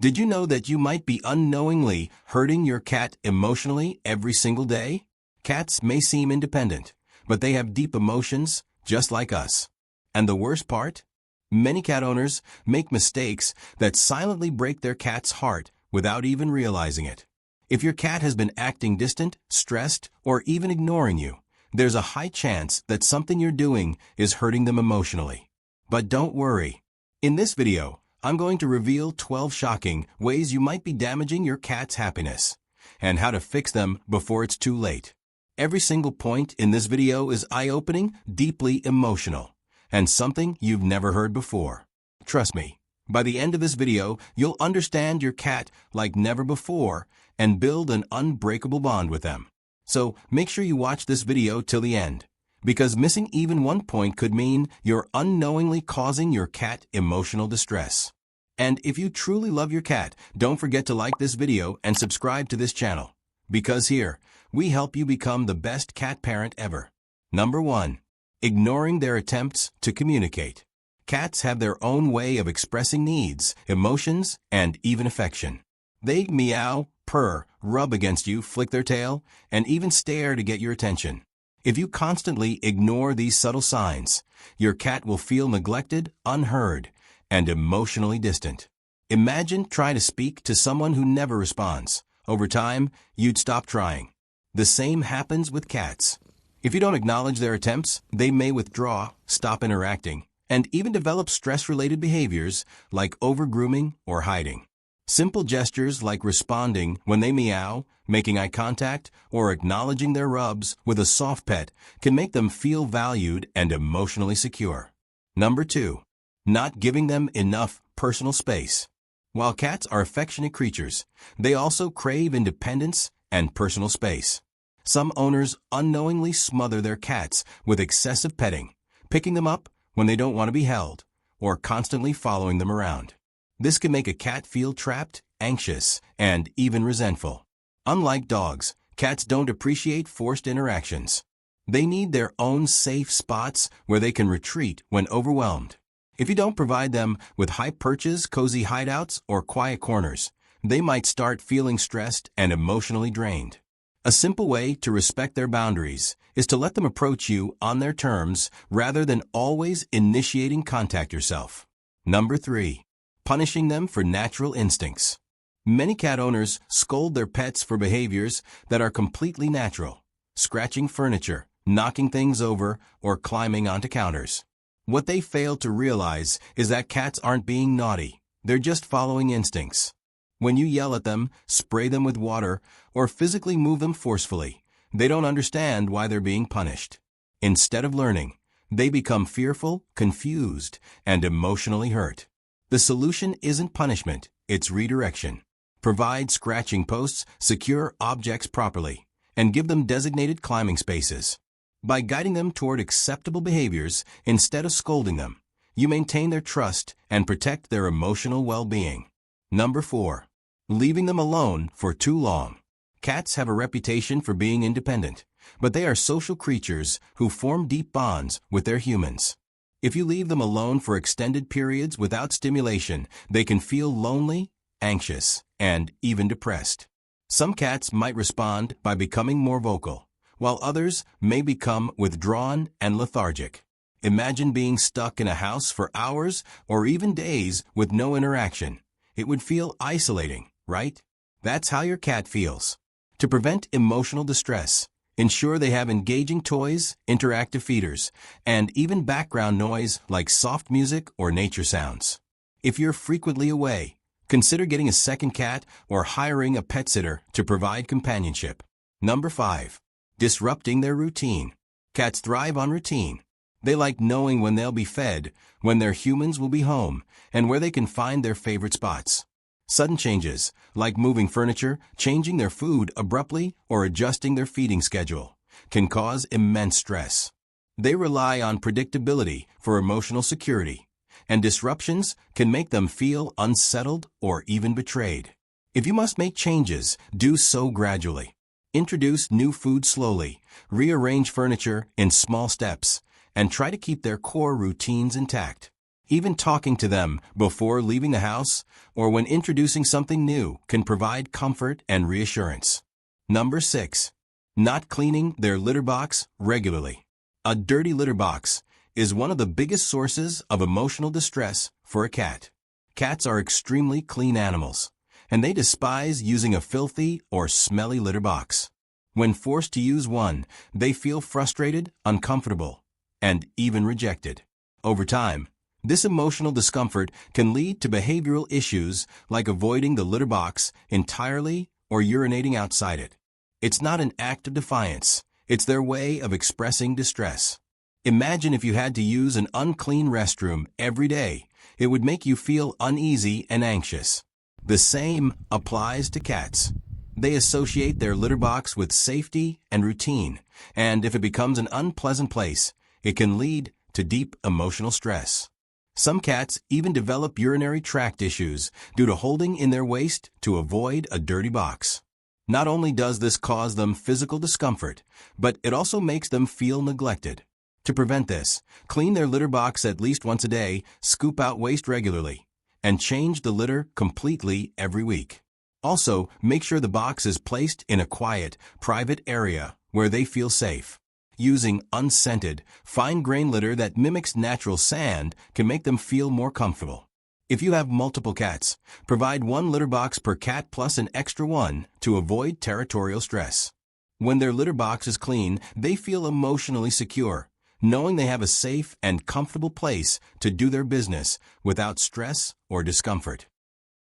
Did you know that you might be unknowingly hurting your cat emotionally every single day? Cats may seem independent, but they have deep emotions, just like us. And the worst part? Many cat owners make mistakes that silently break their cat's heart without even realizing it. If your cat has been acting distant, stressed, or even ignoring you, there's a high chance that something you're doing is hurting them emotionally. But don't worry. In this video, I'm going to reveal 12 shocking ways you might be damaging your cat's happiness, and how to fix them before it's too late. Every single point in this video is eye-opening, deeply emotional, and something you've never heard before. Trust me, by the end of this video, you'll understand your cat like never before and build an unbreakable bond with them. So make sure you watch this video till the end, because missing even one point could mean you're unknowingly causing your cat emotional distress. And if you truly love your cat, don't forget to like this video and subscribe to this channel, because here, we help you become the best cat parent ever. Number 1. Ignoring their attempts to communicate. Cats have their own way of expressing needs, emotions, and even affection. They meow, purr, rub against you, flick their tail, and even stare to get your attention. If you constantly ignore these subtle signs, your cat will feel neglected, unheard, and emotionally distant. Imagine trying to speak to someone who never responds. Over time, you'd stop trying. The same happens with cats. If you don't acknowledge their attempts, they may withdraw, stop interacting, and even develop stress-related behaviors like over-grooming or hiding. Simple gestures like responding when they meow, making eye contact, or acknowledging their rubs with a soft pet can make them feel valued and emotionally secure. Number 2. Not giving them enough personal space. While cats are affectionate creatures, they also crave independence and personal space. Some owners unknowingly smother their cats with excessive petting, picking them up when they don't want to be held, or constantly following them around. This can make a cat feel trapped, anxious, and even resentful. Unlike dogs, cats don't appreciate forced interactions. They need their own safe spots where they can retreat when overwhelmed. If you don't provide them with high perches, cozy hideouts, or quiet corners, they might start feeling stressed and emotionally drained. A simple way to respect their boundaries is to let them approach you on their terms rather than always initiating contact yourself. Number 3. Punishing them for natural instincts. Many cat owners scold their pets for behaviors that are completely natural, scratching furniture, knocking things over, or climbing onto counters. What they fail to realize is that cats aren't being naughty, they're just following instincts. When you yell at them, spray them with water, or physically move them forcefully, they don't understand why they're being punished. Instead of learning, they become fearful, confused, and emotionally hurt. The solution isn't punishment, it's redirection. Provide scratching posts, secure objects properly, and give them designated climbing spaces. By guiding them toward acceptable behaviors instead of scolding them, you maintain their trust and protect their emotional well-being. Number 4. Leaving them alone for too long. Cats have a reputation for being independent, but they are social creatures who form deep bonds with their humans. If you leave them alone for extended periods without stimulation, they can feel lonely, anxious, and even depressed. Some cats might respond by becoming more vocal, while others may become withdrawn and lethargic. Imagine being stuck in a house for hours or even days with no interaction. It would feel isolating, right? That's how your cat feels. To prevent emotional distress, ensure they have engaging toys, interactive feeders, and even background noise like soft music or nature sounds. If you're frequently away, consider getting a second cat or hiring a pet sitter to provide companionship. Number 5. Disrupting their routine. Cats thrive on routine. They like knowing when they'll be fed, when their humans will be home, and where they can find their favorite spots. Sudden changes, like moving furniture, changing their food abruptly, or adjusting their feeding schedule, can cause immense stress. They rely on predictability for emotional security, and disruptions can make them feel unsettled or even betrayed. If you must make changes, do so gradually. Introduce new food slowly, rearrange furniture in small steps, and try to keep their core routines intact. Even talking to them before leaving the house or when introducing something new can provide comfort and reassurance. Number 6. Not cleaning their litter box regularly. A dirty litter box is one of the biggest sources of emotional distress for a cat. Cats are extremely clean animals, and they despise using a filthy or smelly litter box. When forced to use one, they feel frustrated, uncomfortable, and even rejected. Over time, this emotional discomfort can lead to behavioral issues like avoiding the litter box entirely or urinating outside it. It's not an act of defiance, it's their way of expressing distress. Imagine if you had to use an unclean restroom every day. It would make you feel uneasy and anxious. The same applies to cats. They associate their litter box with safety and routine, and if it becomes an unpleasant place, it can lead to deep emotional stress. Some cats even develop urinary tract issues due to holding in their waste to avoid a dirty box. Not only does this cause them physical discomfort, but it also makes them feel neglected. To prevent this, clean their litter box at least once a day, scoop out waste regularly, and change the litter completely every week. Also, make sure the box is placed in a quiet, private area where they feel safe. Using unscented, fine-grained litter that mimics natural sand can make them feel more comfortable. If you have multiple cats, provide one litter box per cat plus an extra one to avoid territorial stress. When their litter box is clean, they feel emotionally secure, knowing they have a safe and comfortable place to do their business without stress or discomfort.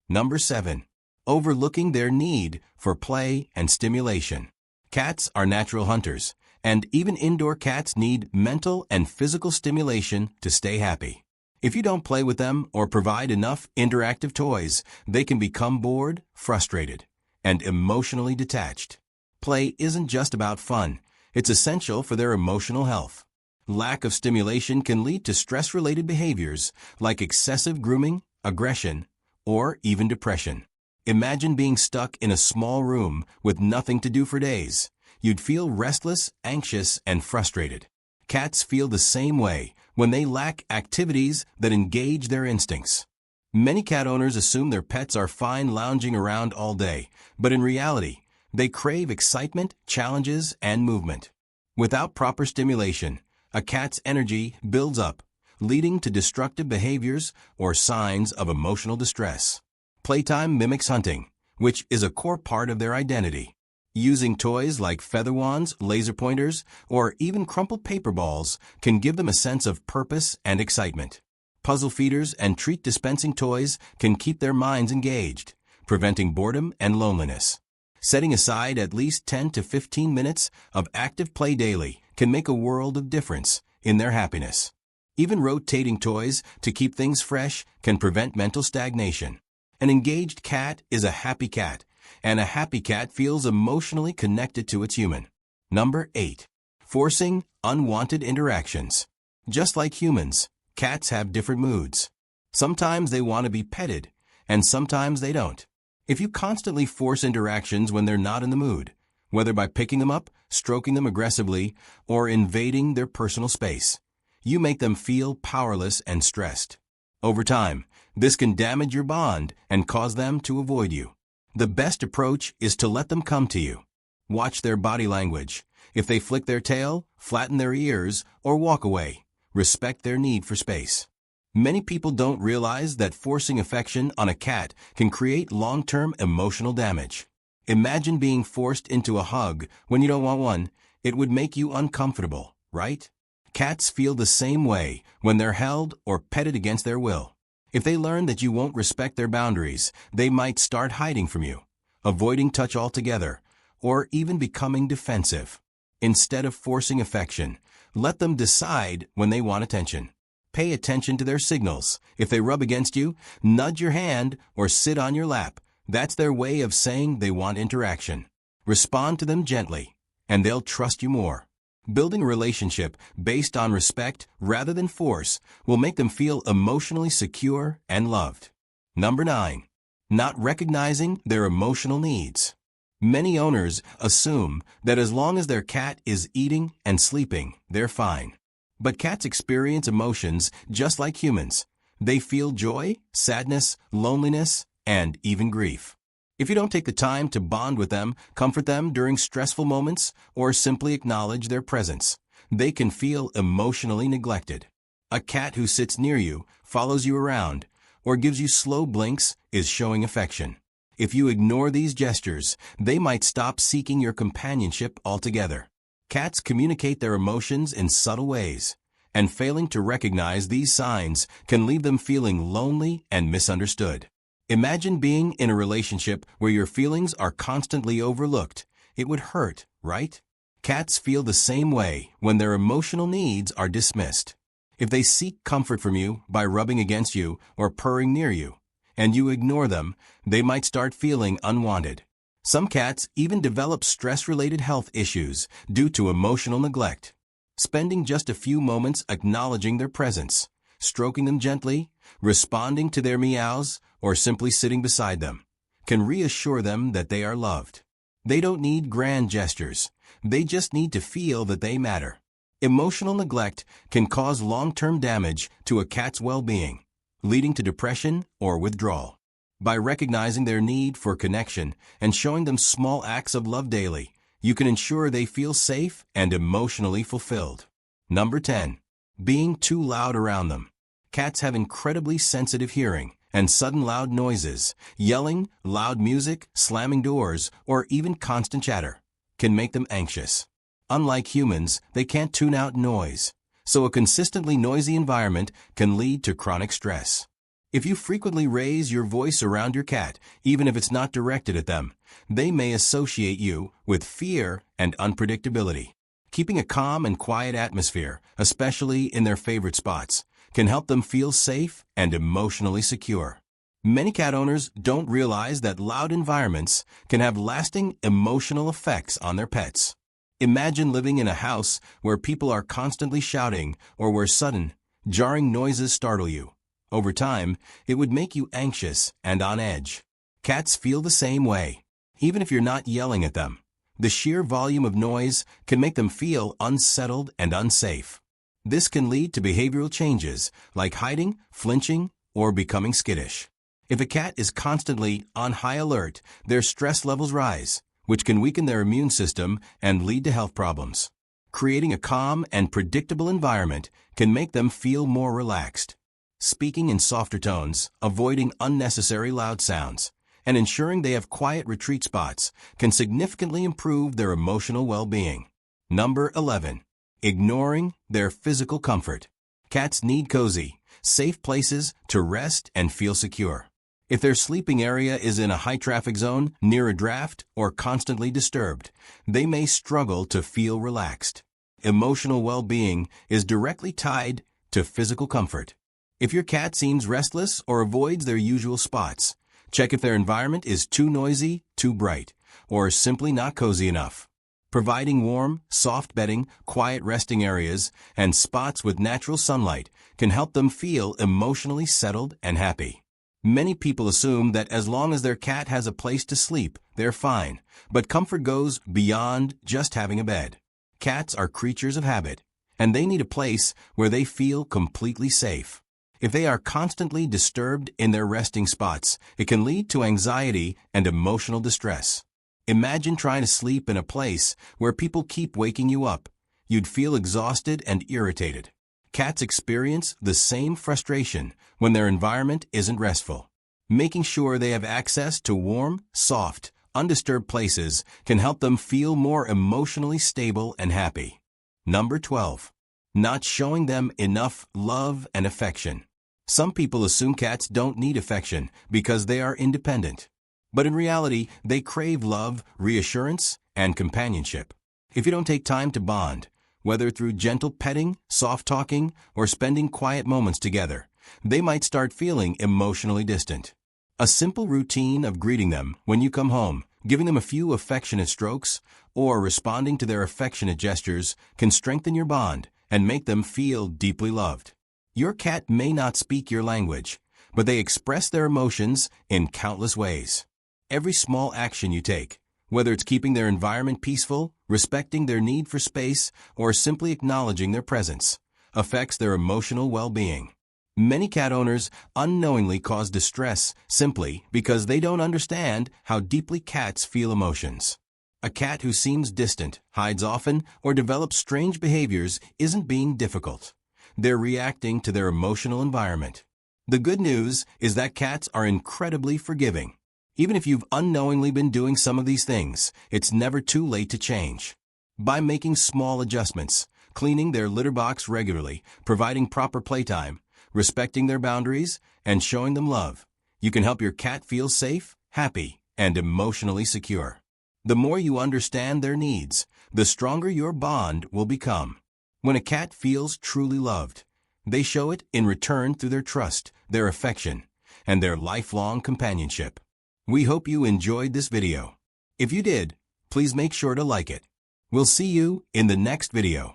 Number 7. Overlooking their need for play and stimulation. Cats are natural hunters, and even indoor cats need mental and physical stimulation to stay happy. If you don't play with them or provide enough interactive toys, they can become bored, frustrated, and emotionally detached. Play isn't just about fun. It's essential for their emotional health. Lack of stimulation can lead to stress-related behaviors like excessive grooming, aggression, or even depression. Imagine being stuck in a small room with nothing to do for days. You'd feel restless, anxious, and frustrated. Cats feel the same way when they lack activities that engage their instincts. Many cat owners assume their pets are fine lounging around all day, but in reality, they crave excitement, challenges, and movement. Without proper stimulation, a cat's energy builds up, leading to destructive behaviors or signs of emotional distress. Playtime mimics hunting, which is a core part of their identity. Using toys like feather wands, laser pointers, or even crumpled paper balls can give them a sense of purpose and excitement. Puzzle feeders and treat dispensing toys can keep their minds engaged, preventing boredom and loneliness. Setting aside at least 10 to 15 minutes of active play daily can make a world of difference in their happiness. Even rotating toys to keep things fresh can prevent mental stagnation. An engaged cat is a happy cat, and a happy cat feels emotionally connected to its human. Number 8. Forcing unwanted interactions. Just like humans, cats have different moods. Sometimes they want to be petted, and sometimes they don't. If you constantly force interactions when they're not in the mood, whether by picking them up, stroking them aggressively, or invading their personal space, you make them feel powerless and stressed. Over time, this can damage your bond and cause them to avoid you. The best approach is to let them come to you. Watch their body language. If they flick their tail, flatten their ears, or walk away, respect their need for space. Many people don't realize that forcing affection on a cat can create long-term emotional damage. Imagine being forced into a hug when you don't want one. It would make you uncomfortable, right? Cats feel the same way when they're held or petted against their will. If they learn that you won't respect their boundaries, they might start hiding from you, avoiding touch altogether, or even becoming defensive. Instead of forcing affection, let them decide when they want attention. Pay attention to their signals. If they rub against you, nudge your hand, or sit on your lap. That's their way of saying they want interaction. Respond to them gently, and they'll trust you more. Building a relationship based on respect rather than force will make them feel emotionally secure and loved. Number 9. Not recognizing their emotional needs. Many owners assume that as long as their cat is eating and sleeping, they're fine. But cats experience emotions just like humans. They feel joy, sadness, loneliness, and even grief. If you don't take the time to bond with them, comfort them during stressful moments, or simply acknowledge their presence, they can feel emotionally neglected. A cat who sits near you, follows you around, or gives you slow blinks is showing affection. If you ignore these gestures, they might stop seeking your companionship altogether. Cats communicate their emotions in subtle ways, and failing to recognize these signs can leave them feeling lonely and misunderstood. Imagine being in a relationship where your feelings are constantly overlooked. It would hurt, right? Cats feel the same way when their emotional needs are dismissed. If they seek comfort from you by rubbing against you or purring near you, and you ignore them, they might start feeling unwanted. Some cats even develop stress-related health issues due to emotional neglect. Spending just a few moments acknowledging their presence, stroking them gently, responding to their meows, or simply sitting beside them, can reassure them that they are loved. They don't need grand gestures. They just need to feel that they matter. Emotional neglect can cause long-term damage to a cat's well-being, leading to depression or withdrawal. By recognizing their need for connection and showing them small acts of love daily, you can ensure they feel safe and emotionally fulfilled. Number 10. Being too loud around them. Cats have incredibly sensitive hearing, and sudden loud noises, yelling, loud music, slamming doors, or even constant chatter, can make them anxious. Unlike humans, they can't tune out noise, so a consistently noisy environment can lead to chronic stress. If you frequently raise your voice around your cat, even if it's not directed at them, they may associate you with fear and unpredictability. Keeping a calm and quiet atmosphere, especially in their favorite spots, can help them feel safe and emotionally secure. Many cat owners don't realize that loud environments can have lasting emotional effects on their pets. Imagine living in a house where people are constantly shouting or where sudden, jarring noises startle you. Over time, it would make you anxious and on edge. Cats feel the same way. Even if you're not yelling at them, the sheer volume of noise can make them feel unsettled and unsafe. This can lead to behavioral changes like hiding, flinching, or becoming skittish. If a cat is constantly on high alert, their stress levels rise, which can weaken their immune system and lead to health problems. Creating a calm and predictable environment can make them feel more relaxed. Speaking in softer tones, avoiding unnecessary loud sounds, and ensuring they have quiet retreat spots can significantly improve their emotional well-being. Number 11. Ignoring their physical comfort. Cats need cozy, safe places to rest and feel secure. If their sleeping area is in a high-traffic zone, near a draft, or constantly disturbed, they may struggle to feel relaxed. Emotional well-being is directly tied to physical comfort. If your cat seems restless or avoids their usual spots, check if their environment is too noisy, too bright, or simply not cozy enough. Providing warm, soft bedding, quiet resting areas, and spots with natural sunlight can help them feel emotionally settled and happy. Many people assume that as long as their cat has a place to sleep, they're fine, but comfort goes beyond just having a bed. Cats are creatures of habit, and they need a place where they feel completely safe. If they are constantly disturbed in their resting spots, it can lead to anxiety and emotional distress. Imagine trying to sleep in a place where people keep waking you up. You'd feel exhausted and irritated. Cats experience the same frustration when their environment isn't restful. Making sure they have access to warm, soft, undisturbed places can help them feel more emotionally stable and happy. Number 12. Not showing them enough love and affection. Some people assume cats don't need affection because they are independent. But in reality, they crave love, reassurance, and companionship. If you don't take time to bond, whether through gentle petting, soft talking, or spending quiet moments together, they might start feeling emotionally distant. A simple routine of greeting them when you come home, giving them a few affectionate strokes, or responding to their affectionate gestures can strengthen your bond and make them feel deeply loved. Your cat may not speak your language, but they express their emotions in countless ways. Every small action you take, whether it's keeping their environment peaceful, respecting their need for space, or simply acknowledging their presence, affects their emotional well-being. Many cat owners unknowingly cause distress simply because they don't understand how deeply cats feel emotions. A cat who seems distant, hides often, or develops strange behaviors isn't being difficult. They're reacting to their emotional environment. The good news is that cats are incredibly forgiving. Even if you've unknowingly been doing some of these things, it's never too late to change. By making small adjustments, cleaning their litter box regularly, providing proper playtime, respecting their boundaries, and showing them love, you can help your cat feel safe, happy, and emotionally secure. The more you understand their needs, the stronger your bond will become. When a cat feels truly loved, they show it in return through their trust, their affection, and their lifelong companionship. We hope you enjoyed this video. If you did, please make sure to like it. We'll see you in the next video.